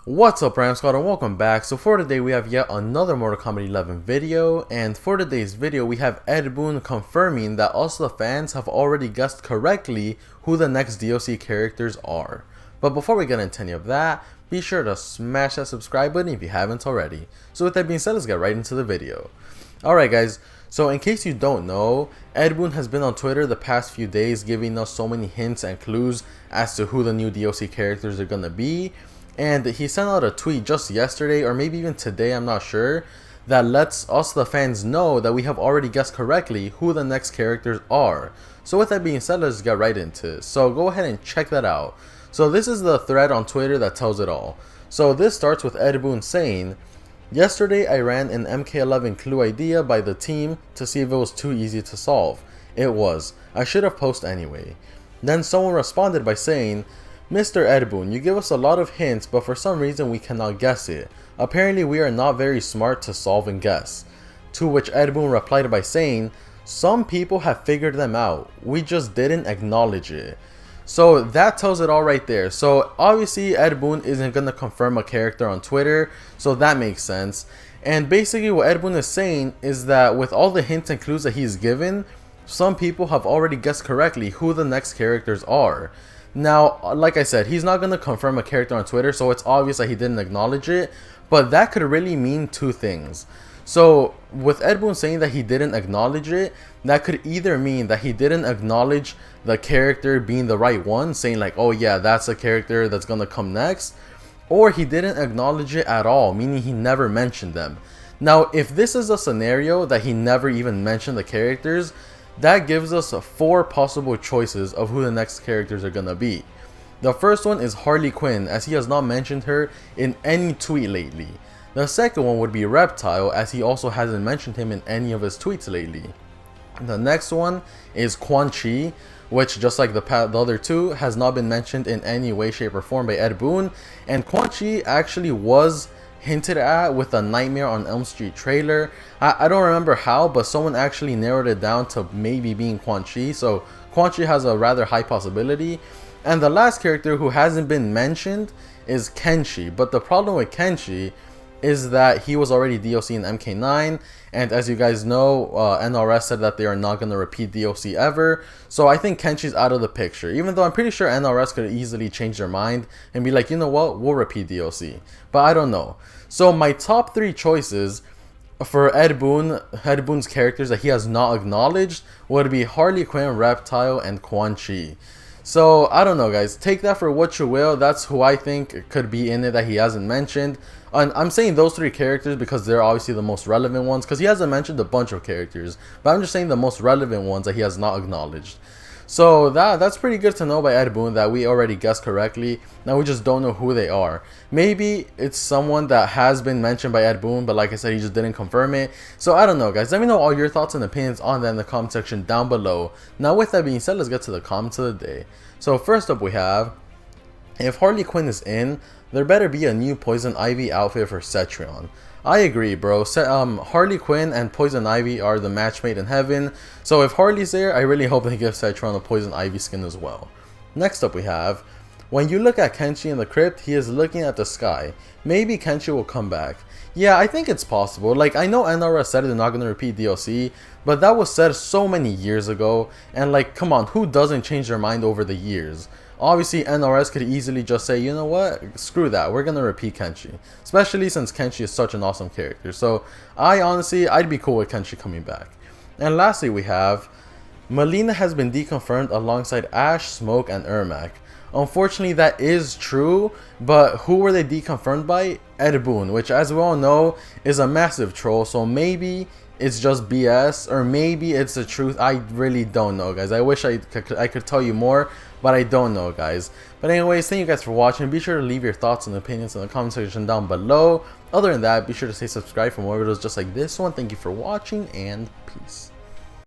What's up, Ram Squad, and welcome back. So for today we have yet another Mortal Kombat 11 video, and for today's video we have Ed Boon confirming that us the fans have already guessed correctly who the next DLC characters are. But before we get into any of that, be sure to smash that subscribe button if you haven't already. So with that being said, let's get right into the video. Alright guys, so in case you don't know, Ed Boon has been on Twitter the past few days giving us so many hints and clues as to who the new DLC characters are gonna be. And he sent out a tweet just yesterday, or maybe even today, I'm not sure, that lets us the fans know that we have already guessed correctly who the next characters are. So with that being said, let's get right into it. So go ahead and check that out. So this is the thread on Twitter that tells it all. So this starts with Ed Boon saying, "Yesterday I ran an MK11 clue idea by the team to see if it was too easy to solve. It was. I should have posted anyway." Then someone responded by saying, "Mr. Ed Boon, you give us a lot of hints, but for some reason we cannot guess it. Apparently we are not very smart to solve and guess." To which Ed Boon replied by saying, "Some people have figured them out. We just didn't acknowledge it." So that tells it all right there. So obviously Ed Boon isn't going to confirm a character on Twitter, so that makes sense. And basically what Ed Boon is saying is that with all the hints and clues that he's given, some people have already guessed correctly who the next characters are. Now, like I said, he's not going to confirm a character on Twitter, so it's obvious that he didn't acknowledge it, but that could really mean two things. So, with Ed Boon saying that he didn't acknowledge it, that could either mean that he didn't acknowledge the character being the right one, saying like, oh yeah, that's a character that's going to come next, or he didn't acknowledge it at all, meaning he never mentioned them. Now, if this is a scenario that he never even mentioned the characters, that gives us 4 possible choices of who the next characters are gonna be. The first one is Harley Quinn, as he has not mentioned her in any tweet lately. The second one would be Reptile, as he also hasn't mentioned him in any of his tweets lately. The next one is Quan Chi, which just like the other two has not been mentioned in any way, shape or form by Ed Boon. And Quan Chi actually was hinted at with a Nightmare on Elm Street trailer. I don't remember how, but someone actually narrowed it down to maybe being Quan Chi, so Quan Chi has a rather high possibility. And the last character who hasn't been mentioned is Kenshi, but the problem with Kenshi is that he was already DLC in MK9, and as you guys know, NRS said that they are not going to repeat DLC ever, so I think Kenshi's out of the picture, even though I'm pretty sure NRS could easily change their mind and be like, you know what, we'll repeat DLC, but I don't know. So my top 3 choices for Ed Boon's characters that he has not acknowledged would be Harley Quinn, Reptile, and Quan Chi. So I don't know guys, take that for what you will. That's who I think could be in it that he hasn't mentioned. And I'm saying those 3 characters because they're obviously the most relevant ones, because he hasn't mentioned a bunch of characters, but I'm just saying the most relevant ones that he has not acknowledged. So that's pretty good to know by Ed Boon that we already guessed correctly. Now we just don't know who they are. Maybe it's someone that has been mentioned by Ed Boon, but like I said, he just didn't confirm it. So I don't know guys, let me know all your thoughts and opinions on that in the comment section down below. Now with that being said, let's get to the comments of the day. So first up we have, if Harley Quinn is in, there better be a new Poison Ivy outfit for Cetrion. I agree, bro. Harley Quinn and Poison Ivy are the match made in heaven. So if Harley's there, I really hope they give Cetrion a Poison Ivy skin as well. Next up we have, when you look at Kenshi in the crypt, he is looking at the sky. Maybe Kenshi will come back. Yeah, I think it's possible. Like, I know NRS said they're not going to repeat DLC, but that was said so many years ago. And like, come on, who doesn't change their mind over the years? Obviously, NRS could easily just say, you know what, screw that, we're going to repeat Kenshi. Especially since Kenshi is such an awesome character. So, I'd be cool with Kenshi coming back. And lastly, we have, Melina has been deconfirmed alongside Ash, Smoke, and Ermac. Unfortunately, that is true, but who were they deconfirmed by? Ed Boon, which as we all know, is a massive troll, so maybe it's just BS, or maybe it's the truth. I really don't know guys. I wish I could tell you more, but I don't know guys. But anyways, thank you guys for watching. Be sure to leave your thoughts and opinions in the comment section down below. Other than that, be sure to stay subscribed for more videos just like this one. Thank you for watching, and peace.